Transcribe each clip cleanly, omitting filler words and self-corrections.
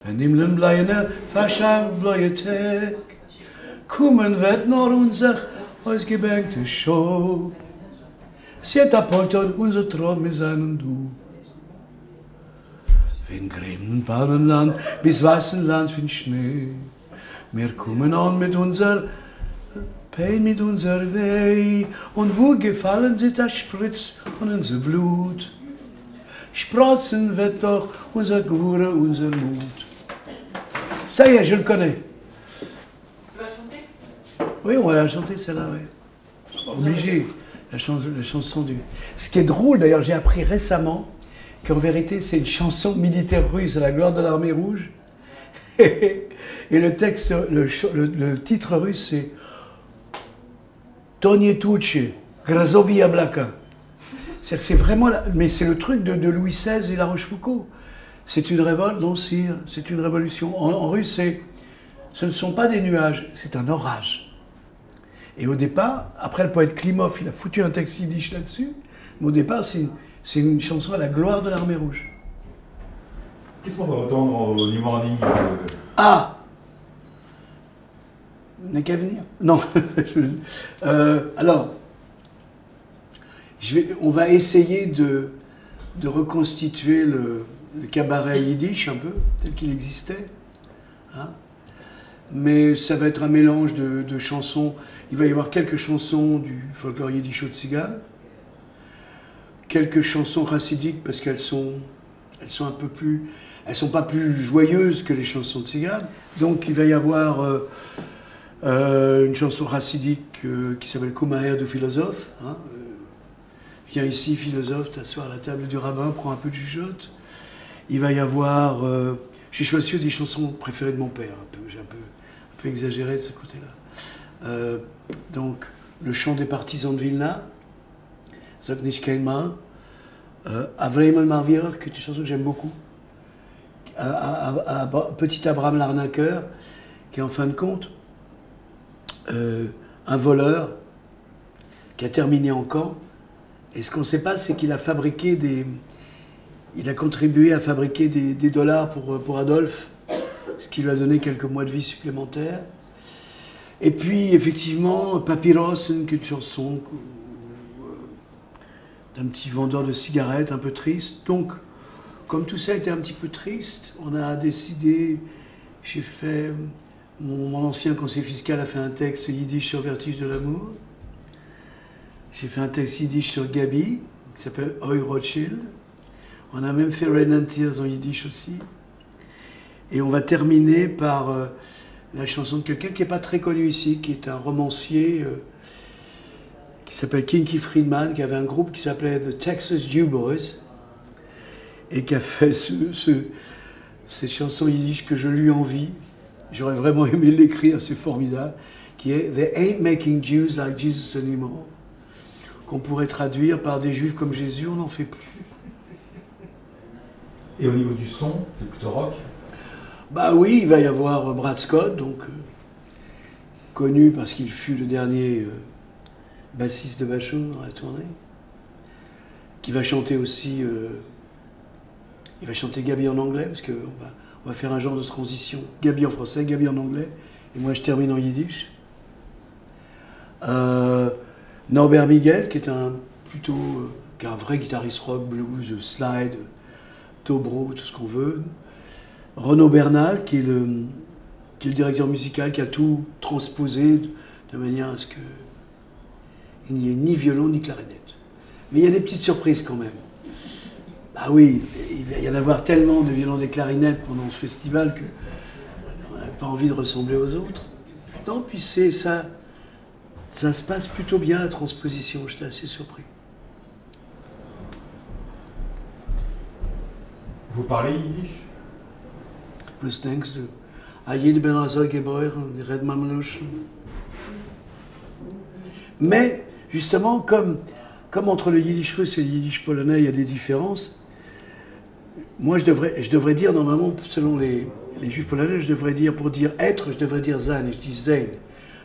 Wenn Himmeln bleiene verschankt Bibliothek, kommen wird nur unser ausgebänkte Show. Siet apolton unser Thron mit seinem Du. Wenn grünen Palmenland bis weißen Land von Schnee, wir kommen an mit unser Pein, mit unser Weh, und wo gefallen sitzt das Spritz von unser Blut. Sprossen wird doch unser Gure, unser Mut. Ça y est, je le connais. Tu vas chanter? Oui, on va la chanter celle-là, oui. Obligé. La chanson du... Ce qui est drôle, d'ailleurs, j'ai appris récemment qu'en vérité, c'est une chanson militaire russe à la gloire de l'armée rouge. Et le texte, le titre russe, c'est Tonie Tuche, Grazovi Yablaka. C'est-à-dire que c'est vraiment... Mais c'est le truc de Louis XVI et La Rochefoucauld. C'est une révolte, non, sire, c'est une révolution. En russe, ce ne sont pas des nuages, c'est un orage. Et au départ, après le poète Klimov, il a foutu un texte yiddish là-dessus, mais au départ, c'est une chanson à la gloire de l'armée rouge. Qu'est-ce qu'on va entendre au New Morning Ah! N'a qu'à venir. Non. Alors, on va essayer de reconstituer le cabaret yiddish un peu, tel qu'il existait. Hein, mais ça va être un mélange de chansons. Il va y avoir quelques chansons du folklore yiddish au tzigane, quelques chansons chassidiques parce qu'elles sont un peu plus... Elles ne sont pas plus joyeuses que les chansons tziganes. Donc il va y avoir une chanson chassidique qui s'appelle Kumaher de philosophe. Hein, viens ici, philosophe, t'asseoir à la table du rabbin, prends un peu de jugeote. Il va y avoir... j'ai choisi des chansons préférées de mon père, j'ai un peu exagéré de ce côté-là. Donc, le chant des partisans de Vilna, Sag nicht kein Mal, Avreimel Marvir, qui est une chanson que j'aime beaucoup, Petit Abraham l'arnaqueur, qui est en fin de compte un voleur qui a terminé en camp. Et ce qu'on ne sait pas, c'est qu'il a fabriqué il a contribué à fabriquer des dollars pour Adolphe, ce qui lui a donné quelques mois de vie supplémentaires. Et puis, effectivement, Papyrosen, qui est une chanson d'un petit vendeur de cigarettes un peu triste. Donc, comme tout ça était un petit peu triste, on a décidé, mon ancien conseiller fiscal a fait un texte yiddish sur Vertige de l'amour. J'ai fait un texte yiddish sur Gabi, qui s'appelle Oi Rothschild. On a même fait Rain and Tears en yiddish aussi. Et on va terminer par la chanson de quelqu'un qui n'est pas très connu ici, qui est un romancier qui s'appelle Kinky Friedman, qui avait un groupe qui s'appelait The Texas Jew Boys, et qui a fait cette chanson yiddish que je lui envie. J'aurais vraiment aimé l'écrire, c'est formidable, qui est They ain't making Jews like Jesus anymore, qu'on pourrait traduire par des juifs comme Jésus, on n'en fait plus. Et au niveau du son, c'est plutôt rock? Bah oui, il va y avoir Brad Scott, donc connu parce qu'il fut le dernier bassiste de Bachung dans la tournée, qui va chanter aussi, il va chanter Gabi en anglais, parce qu'on va faire un genre de transition, Gabi en français, Gabi en anglais, et moi je termine en yiddish. Norbert Miguel, qui est qui est un vrai guitariste rock, blues, slide, dobro, tout ce qu'on veut. Renaud Bernal, qui est le directeur musical, qui a tout transposé de manière à ce qu'il n'y ait ni violon ni clarinette. Mais il y a des petites surprises quand même. Ah oui, il va y en avoir tellement de violons et clarinettes pendant ce festival qu'on n'a pas envie de ressembler aux autres. Non, puis ça se passe plutôt bien la transposition, j'étais assez surpris. Vous parlez yiddish? Was denkst du? Jeder bin also geboren, ich rede Mameluschen. Mais, justement, comme entre le yiddish russe et le yiddish polonais, il y a des différences, moi je devrais dire, normalement, selon les juifs polonais, je devrais dire, pour dire être, je devrais dire sein, et je dis sein.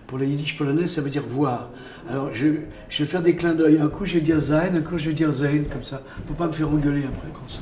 Pour les yiddish polonais, ça veut dire voir. Alors, je vais faire des clins d'œil. Un coup, je vais dire sein, un coup, je vais dire sein, comme ça, pour pas me faire engueuler après, quand ça.